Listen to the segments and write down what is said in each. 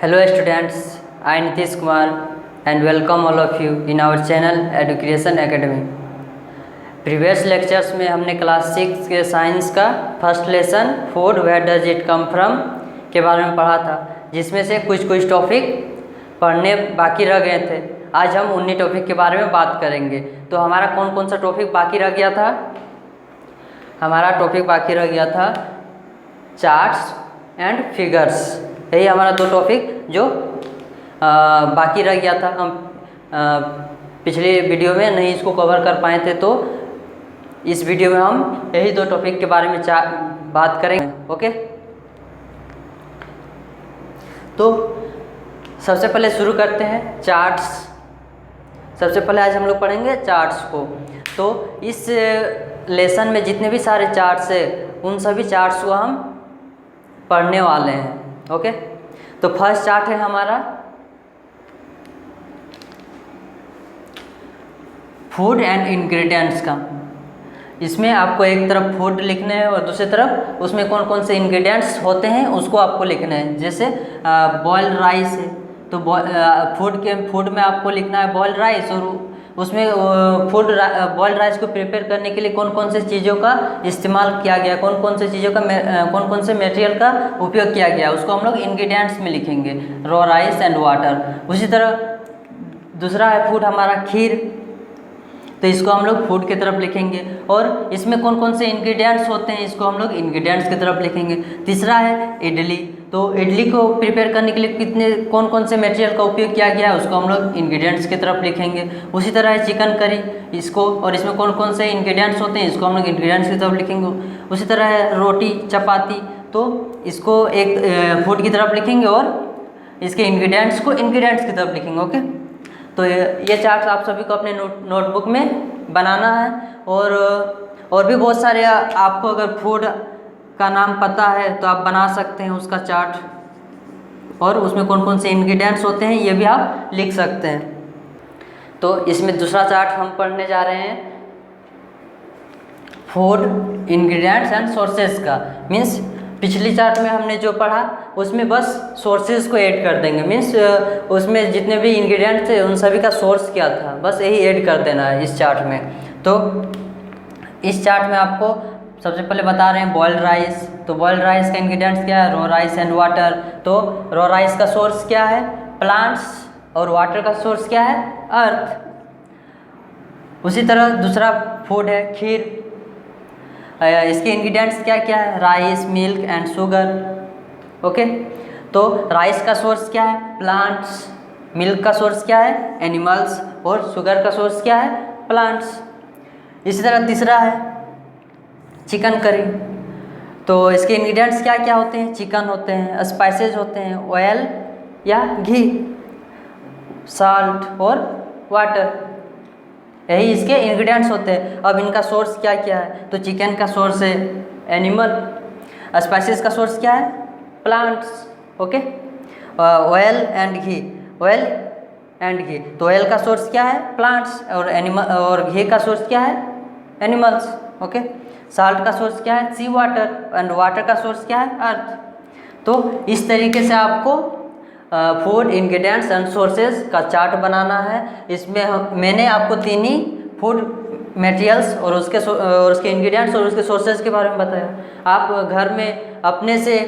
Hello students, I am Nitish Kumar and welcome all of you in our channel Education Academy। Previous lectures में हमने class 6 के science का first lesson food where does it come from के बारे में पढ़ा था, जिसमें से कुछ टॉपिक पढ़ने बाकी रह गए थे। आज हम उन्हीं टॉपिक के बारे में बात करेंगे। तो हमारा कौन कौन सा टॉपिक बाकी रह गया था? हमारा टॉपिक बाकी रह गया था चार्ट्स एंड फिगर्स। यही हमारा दो टॉपिक जो बाकी रह गया था। हम पिछले वीडियो में नहीं इसको कवर कर पाए थे, तो इस वीडियो में हम यही दो टॉपिक के बारे में बात करेंगे। ओके, तो सबसे पहले शुरू करते हैं चार्ट्स। सबसे पहले आज हम लोग पढ़ेंगे चार्ट्स को। तो इस लेसन में जितने भी सारे चार्ट्स हैं उन सभी चार्ट्स को हम पढ़ने वाले हैं। ओके, तो फर्स्ट चार्ट है हमारा फूड एंड इंग्रेडिएंट्स का। इसमें आपको एक तरफ फूड लिखना है और दूसरी तरफ उसमें कौन कौन से इंग्रेडिएंट्स होते हैं उसको आपको लिखना है। जैसे बॉइल्ड राइस है तो फूड में आपको लिखना है बॉइल्ड राइस, और उसमें बॉइल्ड राइस को प्रिपेयर करने के लिए कौन कौन से चीज़ों का इस्तेमाल किया गया, कौन कौन से चीज़ों का कौन कौन से मटेरियल का उपयोग किया गया, उसको हम लोग इंग्रेडिएंट्स में लिखेंगे, रॉ राइस एंड वाटर। उसी तरह दूसरा है फूड हमारा खीर, तो इसको हम लोग फूड की तरफ लिखेंगे, और इसमें कौन कौन से इंग्रेडिएंट्स होते हैं इसको हम लोग इंग्रेडिएंट्स की तरफ लिखेंगे। तीसरा है इडली, तो इडली को प्रिपेयर करने के लिए कौन कौन से मटेरियल का उपयोग किया गया है उसको हम लोग इंग्रेडिएंट्स की तरफ लिखेंगे। उसी तरह है चिकन करी, इसको और इसमें कौन कौन से इंग्रेडिएंट्स होते हैं इसको हम लोग इंग्रेडिएंट्स की तरफ लिखेंगे। उसी तरह है रोटी चपाती, तो इसको एक फूड की तरफ लिखेंगे और इसके इंग्रेडिएंट्स को इंग्रेडिएंट्स की तरफ लिखेंगे। ओके, तो ये चार्ट आप सभी को अपने नोटबुक में बनाना है, और भी बहुत सारे आपको अगर फूड का नाम पता है तो आप बना सकते हैं उसका चार्ट, और उसमें कौन कौन से इंग्रेडिएंट्स होते हैं ये भी आप लिख सकते हैं। तो इसमें दूसरा चार्ट हम पढ़ने जा रहे हैं फूड इंग्रेडिएंट्स एंड सोर्सेज का। मीन्स पिछली चार्ट में हमने जो पढ़ा उसमें बस सोर्सेज को ऐड कर देंगे। मीन्स उसमें जितने भी इंग्रेडिएंट्स थे उन सभी का सोर्स क्या था, बस यही ऐड कर देना है इस चार्ट में। तो इस चार्ट में आपको सबसे पहले बता रहे हैं बॉइल्ड राइस। तो बॉइल्ड राइस का इंग्रेडिएंट्स क्या है? Raw rice and water. तो रॉ राइस का सोर्स क्या है? प्लांट्स, और वाटर का सोर्स क्या है? अर्थ। उसी तरह दूसरा फूड है खीर, इसके इंग्रेडिएंट्स क्या क्या है? Rice, milk and sugar. Okay, तो राइस का सोर्स क्या है? प्लांट्स। मिल्क का सोर्स क्या है? एनिमल्स। और शुगर का सोर्स क्या है? प्लांट्स। इसी तरह तीसरा है चिकन करी, तो इसके इंग्रेडिएंट्स क्या क्या होते हैं? चिकन होते हैं, स्पाइसेस होते हैं, ऑयल या घी, साल्ट और वाटर, यही इसके इंग्रेडिएंट्स होते हैं। अब इनका सोर्स क्या क्या है? तो चिकन का सोर्स है एनिमल, स्पाइसेस का सोर्स क्या है? Plants. Okay, oil and ghee, oil and ghee, तो ऑयल का सोर्स क्या है? प्लांट्स, और एनिमल, और घी का सोर्स क्या है? एनिमल्स। ओके, साल्ट का सोर्स क्या है? सी वाटर, एंड वाटर का सोर्स क्या है? अर्थ। तो इस तरीके से आपको फूड इंग्रेडिएंट्स एंड सोर्सेज का चार्ट बनाना है। इसमें मैंने आपको तीन ही फूड मटेरियल्स और उसके इंग्रेडिएंट्स और उसके सोर्सेज के बारे में बताया। आप घर में अपने से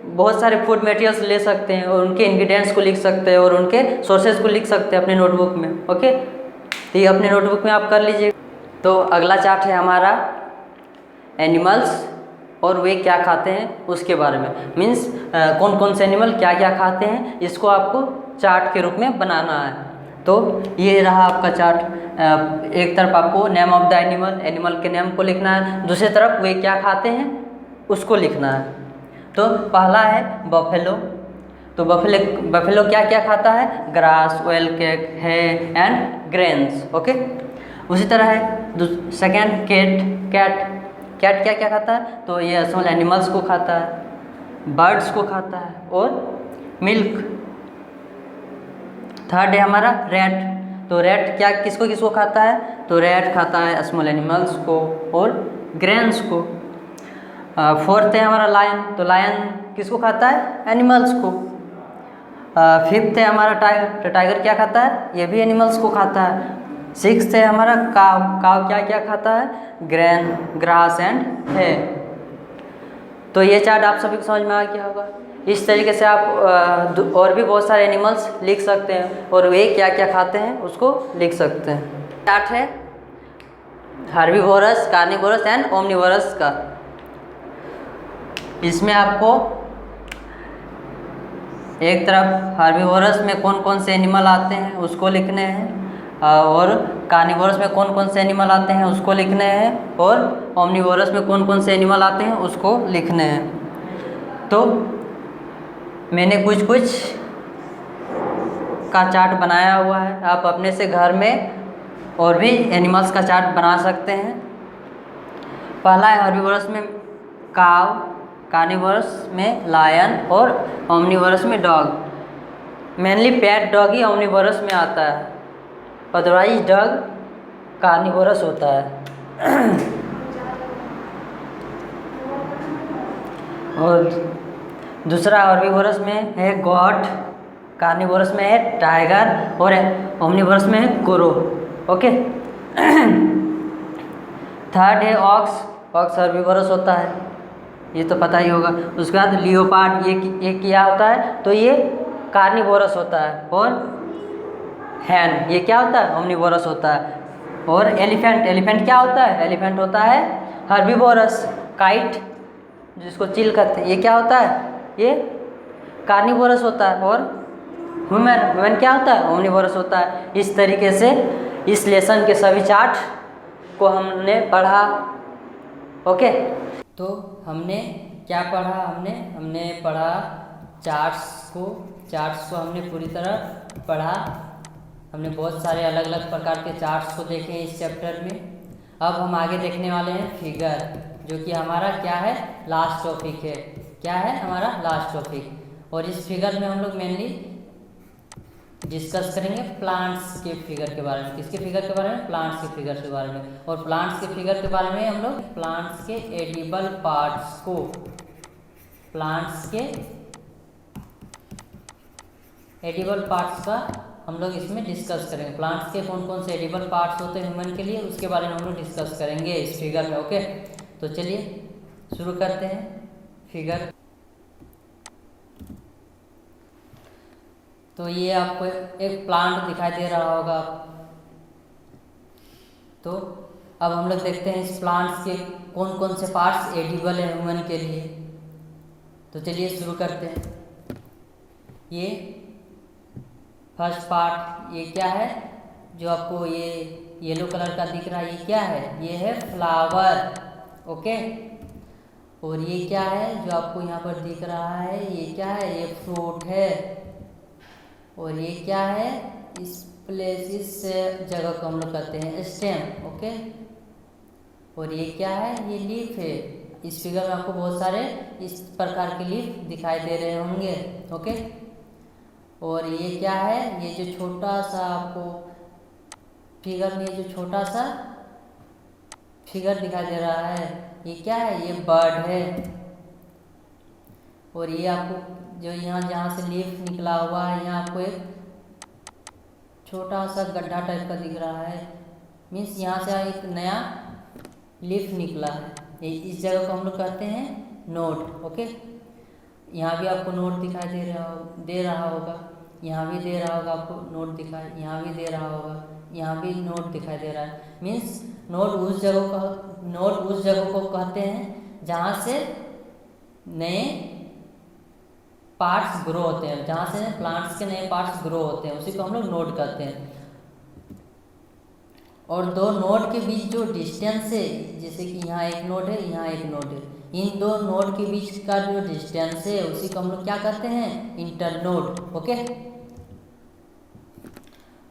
बहुत सारे फूड मटेरियल्स ले सकते हैं और उनके इंग्रेडिएंट्स को लिख सकते हैं और उनके सोर्सेज को लिख सकते हैं अपने नोटबुक में। ओके, तो ये अपने नोटबुक में आप कर लीजिए। तो अगला चार्ट है हमारा एनिमल्स और वे क्या खाते हैं उसके बारे में। मीन्स कौन कौन से एनिमल क्या क्या खाते हैं इसको आपको चार्ट के रूप में बनाना है। तो ये रहा आपका चार्ट। एक तरफ आपको नेम ऑफ द एनिमल के नेम को लिखना है, दूसरी तरफ वे क्या खाते हैं उसको लिखना है। तो पहला है बफेलो, तो बफेलो क्या क्या खाता है? ग्रास, ऑयल केक, है एंड ग्रेन्स। ओके, उसी तरह है सेकेंड कैट क्या क्या खाता है? तो ये स्मॉल एनिमल्स को खाता है, बर्ड्स को खाता है और मिल्क। थर्ड है हमारा रैट, तो रैट क्या किसको किसको खाता है? तो रैट खाता है स्मॉल एनिमल्स को और ग्रेन्स को। फोर्थ है हमारा लायन, तो लायन किसको खाता है? एनिमल्स को। फिफ्थ है हमारा टाइगर। तो टाइगर क्या खाता है? ये भी एनिमल्स को खाता है। सिक्स्थ है हमारा काव। काव क्या क्या खाता है? ग्रेन, ग्रास एंड है। तो ये चार्ट आप सभी को समझ में आ गया होगा। इस तरीके से आप और भी बहुत सारे एनिमल्स लिख सकते हैं और वे क्या क्या खाते हैं उसको लिख सकते हैं। चार्ट है हर्बीवोरस, कार्निवोरस एंड ओमनिवोरस का। इसमें आपको एक तरफ हर्बीवोरस में कौन कौन से एनिमल आते हैं उसको लिखने हैं, और कार्निवोरस में कौन कौन से एनिमल आते हैं उसको लिखने हैं, और ओमनिवोरस में कौन कौन से एनिमल आते हैं उसको लिखने हैं। तो मैंने कुछ का चार्ट बनाया हुआ है, आप अपने से घर में और भी एनिमल्स का चार्ट बना सकते हैं। पहला है हर्बीवोरस में काव, कार्निवोरस में लायन और ओमनिवोरस में डॉग। मेनली पेट डॉग ही ओमनिवोरस में आता है, अदरवाइज डॉग कार्निवोरस होता है। और दूसरा हर्बीवोरस में है गॉट, कार्निवोरस में है टाइगर और ओमनिवोरस में है गोरो। ओके। थर्ड है ऑक्स। ऑक्स हर्बीवोरस होता है, ये तो पता ही होगा। उसके बाद लियोपार्ड, ये क्या होता है? तो ये कार्निवोरस होता है। और हैन, ये क्या होता है? ओमनिवोरस होता है। और एलिफेंट, एलिफेंट क्या होता है? एलिफेंट होता है हर्बीवोरस। काइट जिसको चिल करते हैं, ये क्या होता है? ये कार्निवोरस होता है। और ह्यूमन, ह्यूमन क्या होता है? ओमनिवोरस होता है। इस तरीके से इस लेसन के सभी चार्ट को हमने पढ़ा। ओके, तो हमने क्या पढ़ा? हमने पढ़ा चार्ट्स को हमने पूरी तरह पढ़ा। हमने बहुत सारे अलग अलग प्रकार के चार्ट्स को देखे इस चैप्टर में। अब हम आगे देखने वाले हैं फिगर, जो कि हमारा क्या है? लास्ट टॉपिक है। क्या है हमारा लास्ट टॉपिक? और इस फिगर में हम लोग मेनली डिस्कस करेंगे प्लांट्स के फिगर के बारे में। किसके फिगर के बारे में? प्लांट्स के फिगर के बारे में। और प्लांट्स के फिगर के बारे में हम लोग प्लांट्स के एडिबल पार्ट्स को, प्लांट्स के एडिबल पार्ट्स का हम लोग इसमें डिस्कस करेंगे। प्लांट्स के कौन कौन से एडिबल पार्ट्स होते हैं ह्यूमन के लिए, उसके बारे में हम लोग डिस्कस करेंगे इस फिगर में। ओके, तो चलिए शुरू करते हैं फिगर। तो ये आपको एक प्लांट दिखाई दे रहा होगा। तो अब हम लोग देखते हैं इस प्लांट्स के कौन कौन से पार्ट्स एडिबल हैं ह्यूमन के लिए। तो चलिए शुरू करते हैं। ये फर्स्ट पार्ट, ये क्या है? जो आपको ये येलो कलर का दिख रहा है, ये क्या है? ये है फ्लावर। ओके। और ये क्या है जो आपको यहाँ पर दिख रहा है? ये क्या है? ये फ्रूट है। और ये क्या है? इस प्लेस जगह को हम लोग कहते हैं स्टेम। ओके। और ये क्या है? ये लीफ है। इस फिगर में आपको बहुत सारे इस प्रकार के लीफ दिखाई दे रहे होंगे। ओके। और ये क्या है? ये जो छोटा सा आपको फिगर में जो छोटा सा फिगर दिखाई दे रहा है, ये क्या है? ये बर्ड है। और ये आपको जो यहाँ जहाँ से लीफ निकला हुआ है, यहाँ आपको एक छोटा सा गड्ढा टाइप का दिख रहा है। मीन्स यहाँ से एक नया लीफ निकला है। इस जगह को हम लोग कहते हैं नोड। ओके। यहाँ भी आपको नोड दिखाई दे रहा होगा। यहाँ भी दे रहा होगा आपको नोड दिखाई, यहाँ भी दे रहा होगा, यहाँ भी नोड दिखाई दे रहा है। मीन्स नोड उस जगह को कहते हैं जहाँ से नए पार्ट्स ग्रो होते हैं, जहाँ से प्लांट्स के नए पार्ट्स ग्रो होते हैं, उसी को हम लोग नोड कहते हैं। और दो नोड के बीच जो डिस्टेंस है, जैसे कि यहाँ एक नोड है, यहाँ एक नोड है, इन दो नोड के बीच का जो डिस्टेंस है उसी को हम लोग क्या कहते हैं? इंटरनोड। ओके।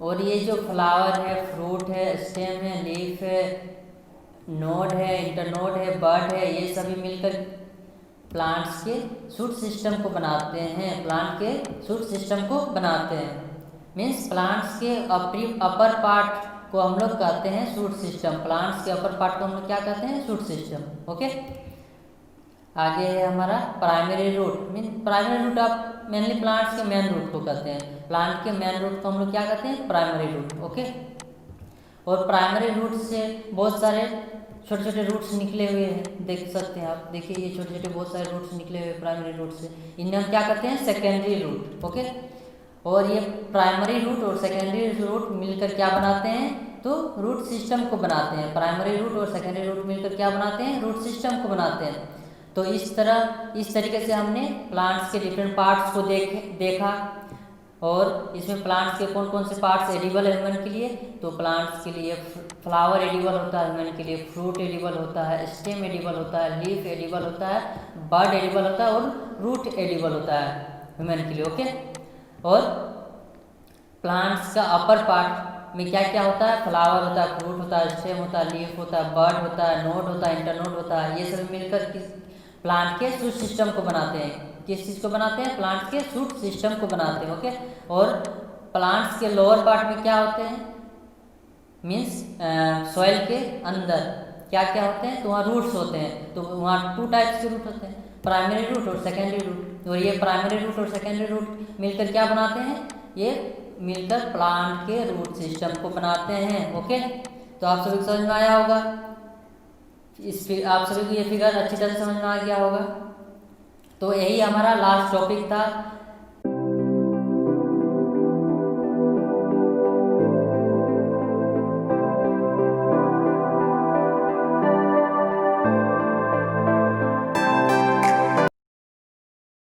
और ये जो फ्लावर है, फ्रूट है, स्टेम है, लीफ है, नोड है, इंटरनोड है, बर्ड है, ये सभी मिलकर प्लांट्स के शूट सिस्टम को बनाते हैं। प्लांट के शूट सिस्टम को बनाते हैं। मीन्स प्लांट्स के अपर पार्ट को हम लोग कहते हैं शूट सिस्टम। प्लांट्स के अपर पार्ट को हम लोग क्या कहते हैं? Shoot system. ओके। आगे है हमारा primary root. Mean primary root आप मेनली प्लांट्स के मेन रूट को कहते हैं। प्लांट के मेन रूट को हम लोग क्या कहते हैं? Primary root. ओके। और प्राइमरी रूट से बहुत सारे छोटे छोटे रूट्स निकले हुए हैं, देख सकते हैं आप। देखिए ये छोटे छोटे बहुत सारे रूट्स निकले हुए प्राइमरी रूट से, इन्हें हम क्या कहते हैं? Secondary root. ओके। और ये प्राइमरी रूट और सेकेंडरी रूट मिलकर क्या बनाते हैं? तो रूट सिस्टम को बनाते हैं। प्राइमरी रूट और सेकेंडरी रूट मिलकर क्या बनाते हैं? रूट सिस्टम को बनाते हैं। तो इस तरीके से हमने प्लांट्स के डिफरेंट पार्ट्स को देखा। और इसमें प्लांट्स के कौन कौन से पार्ट्स एडिबल है ह्यूमन के लिए? तो प्लांट्स के लिए फ्लावर एडिबल होता है ह्यूमन के लिए, फ्रूट एडिबल होता है, स्टेम एडिबल होता है, लीफ एडिबल होता है, बर्ड एडिबल होता है और रूट एडिबल होता है ह्यूमन के लिए। ओके। और प्लांट्स का अपर पार्ट में क्या क्या होता है? फ्लावर होता है, फ्रूट होता है, स्टेम होता है, लीफ होता है, बर्ड होता है, नोड होता है, इंटरनोड होता है। ये सब मिलकर किस प्लांट के शूट सिस्टम को बनाते हैं। किस चीज़ को बनाते हैं? प्लांट के शूट सिस्टम को बनाते हैं। ओके। और प्लांट्स के लोअर पार्ट में क्या होते हैं? मीन्स सॉइल के अंदर क्या क्या होते हैं? तो वहाँ रूट्स होते हैं। तो वहाँ 2 टाइप्स के रूट होते हैं, प्राइमरी रूट और सेकेंडरी रूट। और ये प्राइमरी रूट और सेकेंडरी रूट मिलकर क्या बनाते हैं? ये मिलकर प्लांट के रूट सिस्टम को बनाते हैं। ओके। तो आप सभी को समझ में आया होगा, आप सभी को ये फिगर अच्छी तरह समझ में आ गया होगा। तो यही हमारा लास्ट टॉपिक था